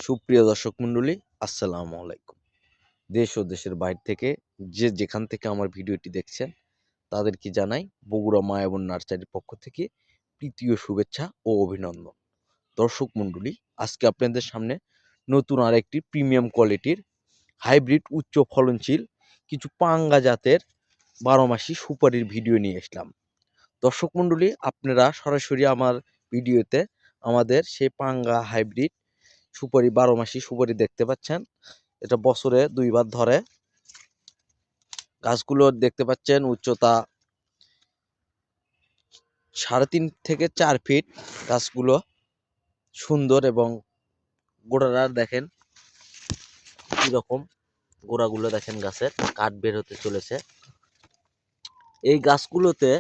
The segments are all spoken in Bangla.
সুপ্রিয় দর্শক মণ্ডলী, আসসালামু আলাইকুম। দেশ ও দেশের বাইরে থেকে যে যেখান থেকে আমার ভিডিওটি দেখছেন তাদেরকে জানাই বগুড়া মায়াবন নার্সারির পক্ষ থেকে প্রীতীয় শুভেচ্ছা ও অভিনন্দন। দর্শক মণ্ডলী, আজকে আপনাদের সামনে নতুন আরেকটি প্রিমিয়াম কোয়ালিটির হাইব্রিড উচ্চ ফলনশীল কিছু পাঙ্গা জাতের ১২ মাসি সুপারির ভিডিও নিয়ে আসলাম। দর্শক মণ্ডলী, আপনারা সরাসরি আমার ভিডিওতে আমাদের সেই পাঙ্গা হাইব্রিড সুপারি ১২ মাসি সুপারি দেখতে পাচ্ছেন। এটা বছরে ২ বার ধরে। গাছগুলো দেখতে পাচ্ছেন উচ্চতা ৩.৫ থেকে ৪ ফিট। গাছগুলো সুন্দর এবং গোড়াটা দেখেন কিরকম, গোড়াগুলো দেখেন, গাছের কাঠ বের হতে চলেছে। এই গাছগুলোতে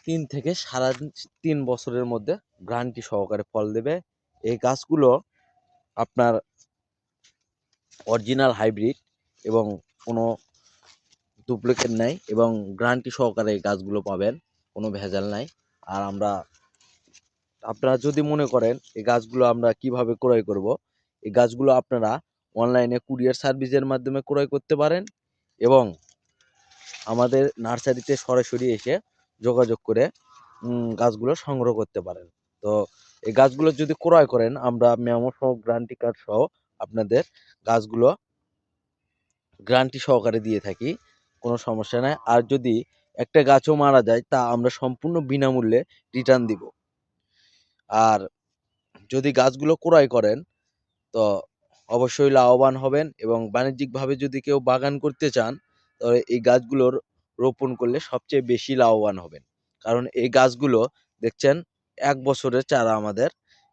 ৩ থেকে ৩.৫ বছরের মধ্যে গ্যারান্টি সহকারে ফল দেবে। এই গাছগুলো আপনার অরিজিনাল হাইব্রিড এবং কোনো ডুপ্লিকেট নাই এবং গ্যারান্টি সহকারে এই গাছগুলো পাবেন, কোনো ভেজাল নাই। আর আপনারা যদি মনে করেন এই গাছগুলো আমরা কিভাবে ক্রয় করব, এই গাছগুলো আপনারা অনলাইনে কুরিয়ার সার্ভিসের মাধ্যমে ক্রয় করতে পারেন এবং আমাদের নার্সারিতে সরাসরি এসে যোগাযোগ করে গাছগুলো সংগ্রহ করতে পারেন। তো এই গাছগুলো যদি ক্রয় করেন, আমরা মেমো সহ গ্যারান্টি কার্ড সহ আপনাদের গাছগুলো গ্যারান্টি সহকারে দিয়ে থাকি, কোনো সমস্যা নাই। আর যদি একটা গাছও মারা যায় তা আমরা সম্পূর্ণ বিনামূল্যে রিটার্ন দিব। আর যদি গাছগুলো ক্রয় করেন তো অবশ্যই লাভবান হবেন এবং বাণিজ্যিকভাবে যদি কেউ বাগান করতে চান তবে এই গাছগুলোর রোপণ করলে সবচেয়ে বেশি লাভবান হবেন। কারণ এই গাছগুলো দেখছেন ১ বছরের চারা আমাদের।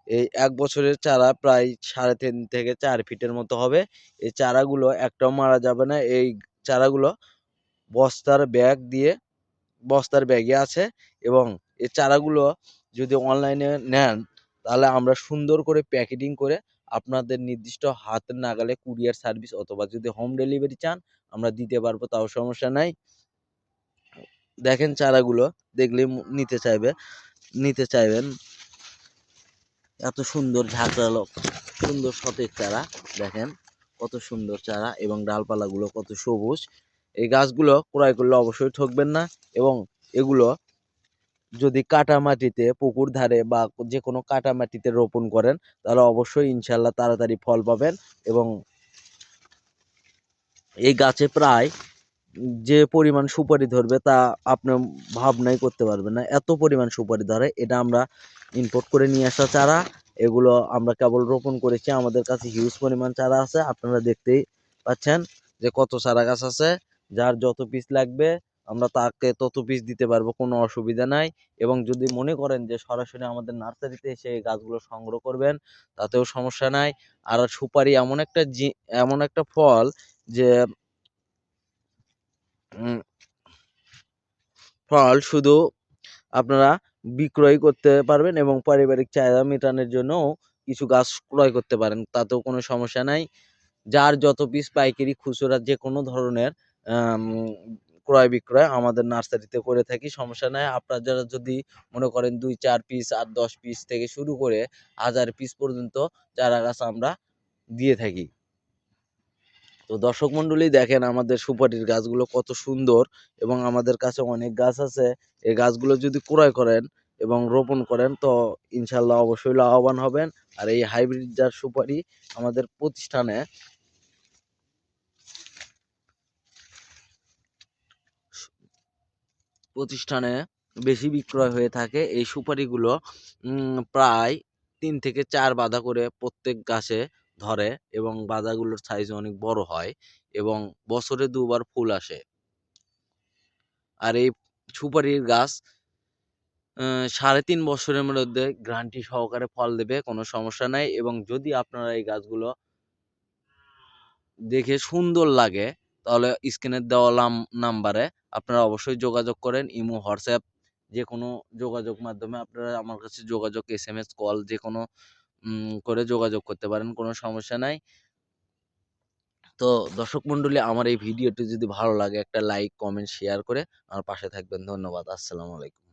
এই ১ বছরের চারা প্রায় ৩.৫ থেকে ৪ ফিটের মতো হবে। এই চারাগুলো একটাও মারা যাবে না। এই চারাগুলো বস্তার ব্যাগে আছে এবং এই চারাগুলো যদি অনলাইনে নেন তাহলে আমরা সুন্দর করে প্যাকেটিং করে আপনাদের নির্দিষ্ট হাতের নাগালে কুরিয়ার সার্ভিস অথবা যদি হোম ডেলিভারি চান আমরা দিতে পারবো, তাও সমস্যা নাই। দেখেন চারাগুলো দেখলেই নিতে চাইবেন। এত সুন্দর ঝাঁকড়ালো সুন্দর সতেজ চারা, দেখেন কত সুন্দর চারা এবং ডালপালাগুলো কত সবুজ। এই গাছগুলো ক্রয় করলে অবশ্যই ঠকবেন না এবং এগুলো যদি কাটা মাটিতে, পুকুর ধারে বা যে কোনো কাটা মাটিতে রোপণ করেন তাহলে অবশ্যই ইনশাল্লাহ তাড়াতাড়ি ফল পাবেন এবং এই গাছে প্রায় যে পরিমাণ সুপারি ধরবে তা আপনি ভাবনাই করতে পারবেন না, এত পরিমাণ সুপারি ধরে। এটা আমরা ইম্পোর্ট করে নিয়ে আসা চারা, এগুলো আমরা কেবল রোপণ করেছি। আমাদের কাছে হিউজ পরিমাণ চারা আছে, আপনারা দেখতেই পাচ্ছেন যে কত চারা গাছ আছে। যার যত পিস লাগবে আমরা তাকে তত পিস দিতে পারবো, কোনো অসুবিধা নাই। এবং যদি মনে করেন যে সরাসরি আমাদের নার্সারিতে এসে এই গাছগুলো সংগ্রহ করবেন তাতেও সমস্যা নাই। আর সুপারি এমন একটা ফল যে ফল শুধু আপনারা বিক্রয় করতে পারবেন এবং পারিবারিক চাহিদা মেটানোর জন্যও কিছু গাছ ক্রয় করতে পারেন, তাতেও কোনো সমস্যা নাই। যার যত পিস পাইকারি খুচরা যে কোনো ধরনের আম ক্রয় বিক্রয় আমাদের নার্সারিতে করে থাকি, সমস্যা নাই। আপনারা যারা যদি মনে করেন ২-৪ পিস আর ১০ পিস থেকে শুরু করে ১০০০ পিস পর্যন্ত চারা গাছ আমরা দিয়ে থাকি। তো দর্শক মণ্ডলী, দেখেন আমাদের সুপারির গাছগুলো কত সুন্দর এবং আমাদের কাছে অনেক গাছ আছে। এই গাছগুলো যদি ক্রয় করেন এবং রোপণ করেন তো ইনশাল্লাহ অবশ্যই লাভবান হবেন। আর এই হাইব্রিড জাত সুপারি আমাদের প্রতিষ্ঠানে বেশি বিক্রয় হয়ে থাকে। এই সুপারিগুলো প্রায় ৩ থেকে ৪ বাঁধা করে প্রত্যেক গাছে ধরে এবং বাঁধাগুলোর সাইজ অনেক বড় হয় এবং বছরে ২ বার ফুল আসে। আর এই সুপারির গাছ ৩.৫ বছরের মধ্যে গ্যারান্টি সহকারে ফল দেবে, কোনো সমস্যা নাই। এবং যদি আপনারা এই গাছগুলো দেখে সুন্দর লাগে তাহলে স্ক্রিনে দেওয়া নাম্বারে আপনারা অবশ্যই যোগাযোগ করেন। ইমো, হোয়াটসঅ্যাপ যে কোনো যোগাযোগ মাধ্যমে আপনারা আমার কাছে যোগাযোগ, SMS, কল যে কোনো করে যোগাযোগ করতে পারেন, কোনো সমস্যা নাই। তো দর্শক মণ্ডলী, আমার এই ভিডিওটি যদি ভালো লাগে একটা লাইক, কমেন্ট, শেয়ার করে আমার পাশে থাকবেন। ধন্যবাদ। আসসালামু আলাইকুম।